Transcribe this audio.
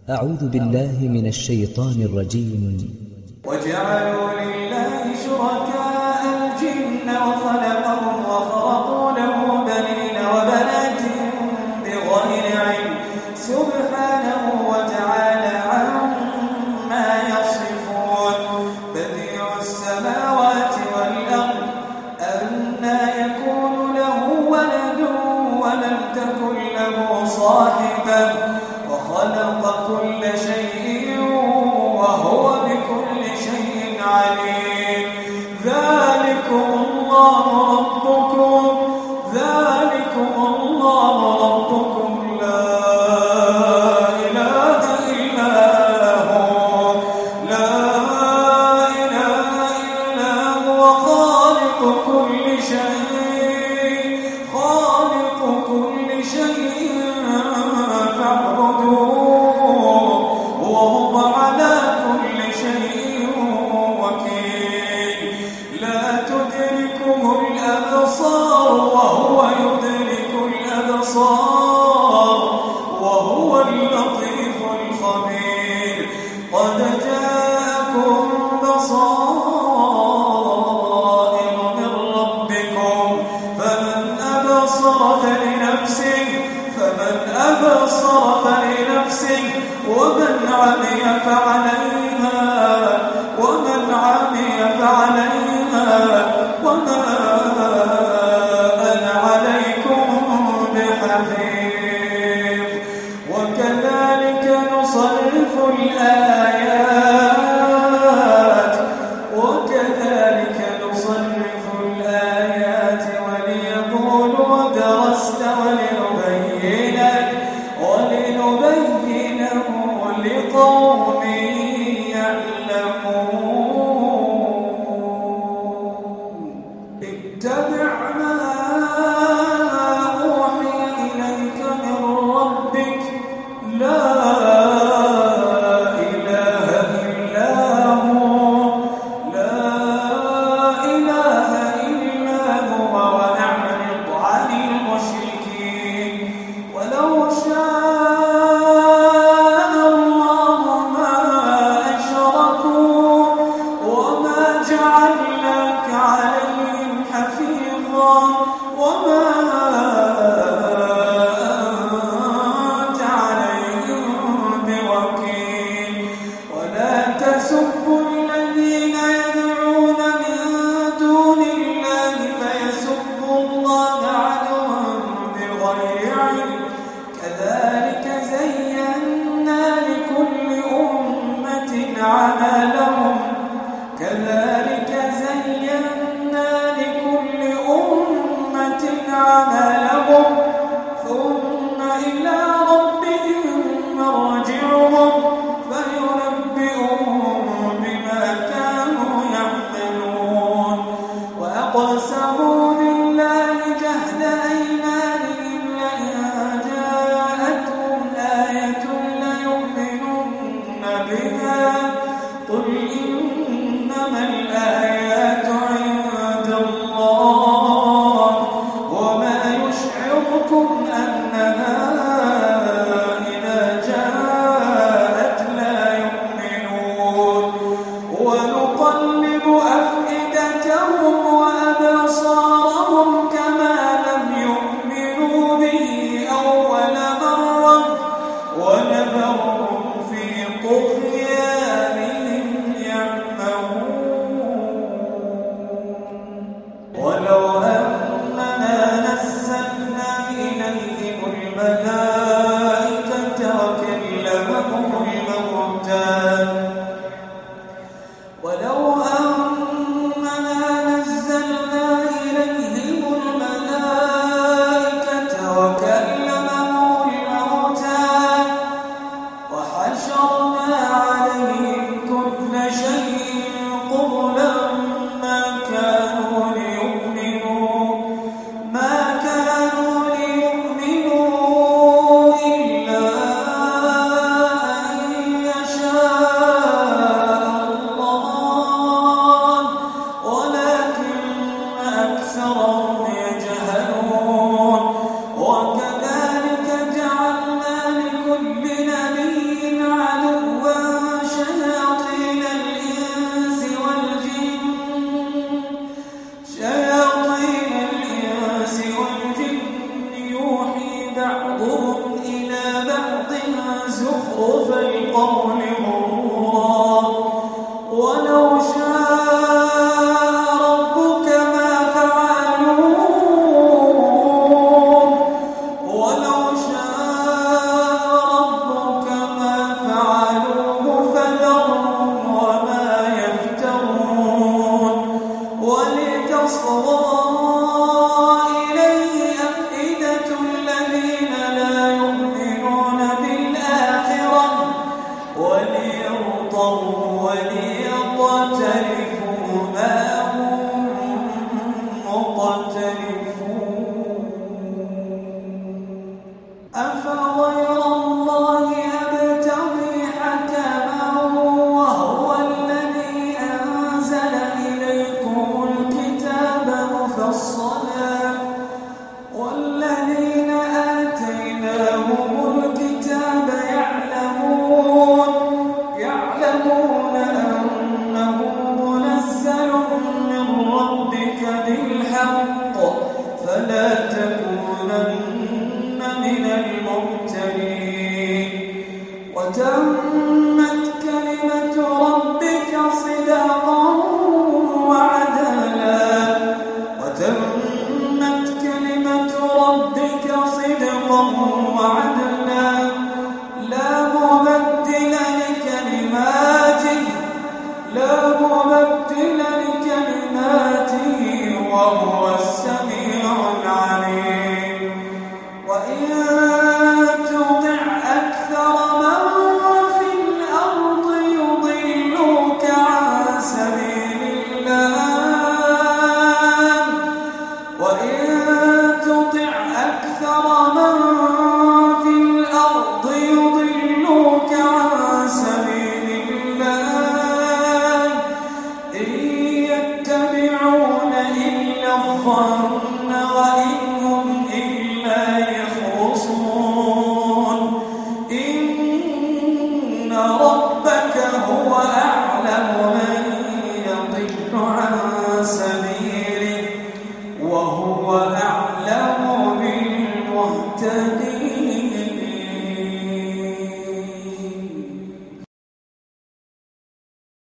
أعوذ بالله من الشيطان الرجيم. وجعلوا لله شركاء الجن وخلقهم وخرقوا له بنين وبنات بغير علم سبحانه وتعالى عما يصفون. بديع السماوات والأرض أنى يكون له ولد ولم تكن له صاحبة وخلق كل شيء وهو بكل شيء عليم. ذلكم الله ربكم لا إله إلا هو خالق كل شيء فاعبدوه وهو على كل شيء وكيل. لا تدركه الأبصار وهو يدرك الأبصار وهو اللطيف الخبير. قد جاءكم بصائر من ربكم فمن أبصر فلنفسه ومن عمي فعليها وما أنا عليكم بحفيظ. وكذلك نصرف الآيات وليقولوا درست ولنبينه لقوم يعلمون. اتبع ما أوحي إليك من ربك لا إله إلا هو وأعرض عن المشركين. ولو شاء الله ما أشركوا وما جعلناك عليهم حفيظا وما أنت عليهم بوكيل. ولا تسبوا الذين يدعون من دون الله فيسبوا الله عدوا بغير علم. كذلك زينا لكل أمة عملهم ثم إلى ربهم مرجعهم فينبئهم بما كانوا يعملون. وأقسموا بالله جهد أيمانهم لئن جاءتهم آية ليؤمنن بها قل إنما الآيات عند الله وما يشعركم أنها إذا جاءت لا يؤمنون. ونقلب أفئدتهم وأبصارهم كما لم يؤمنوا به أول مرة ونذرهم في طغيانهم يعمهون. زخرف القول غرورا ولو شاء ربك ما فعلوه فذرهم وما يفترون ولتصغى إليه أفئدة الذين لا يؤمنون بالآخرة وليرضوا وليقترفوا ما هم مقترفون أفغير الله أبتغي حكما وهو الذي أنزل إليكم الكتاب مفصلا والذين آتيناهم الكتاب يعلمون أنه منزل من ربك بالحق فلا تكونن من الممترين وتمت كلمة ربك صدقا وعدلا لا مبدل لكلماته وهو السميع العليم